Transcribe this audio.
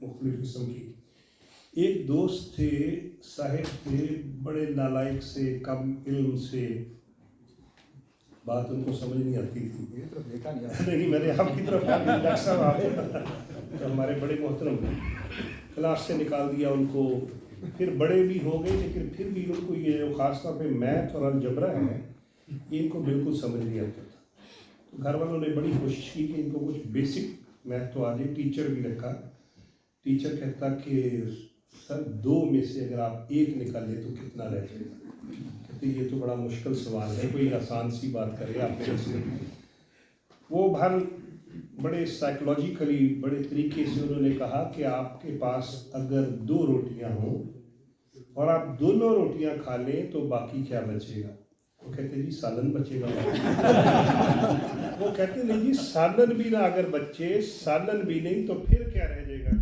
मुख्तलिफ किस्म की। एक दोस्त थे, साहिब थे, बड़े नालायक से, कम इल्म से, बात उनको समझ नहीं आती थी। मेरी तरफ देखा नहीं नहीं, मैंने आपकी तरफ डॉक्टर साहब आप तो हमारे बड़े मोहतरम क्लास से निकाल दिया उनको, फिर बड़े भी हो गए लेकिन फिर भी उनको ये जो ख़ासतौर पे मैथ और अलजबरा है ये इनको बिल्कुल समझ नहीं आता था। तो घर वालों ने बड़ी कोशिश की कि इनको कुछ बेसिक मैथ तो आ जाए। टीचर भी रखा। टीचर कहता कि सर 2 में से अगर आप 1 निकालें तो कितना रह जाएगा। कहते ये तो बड़ा मुश्किल सवाल है, कोई आसान सी बात करे आप मेरे से। वो भर बड़े साइकोलॉजिकली बड़े तरीके से उन्होंने कहा कि आपके पास अगर 2 रोटियां हों और आप दोनों रोटियां खा लें तो बाकी क्या बचेगा। वो कहते जी सालन बचेगा। वो कहते नहीं जी, सालन भी ना अगर बचे, सालन भी नहीं तो फिर क्या रह जाएगा।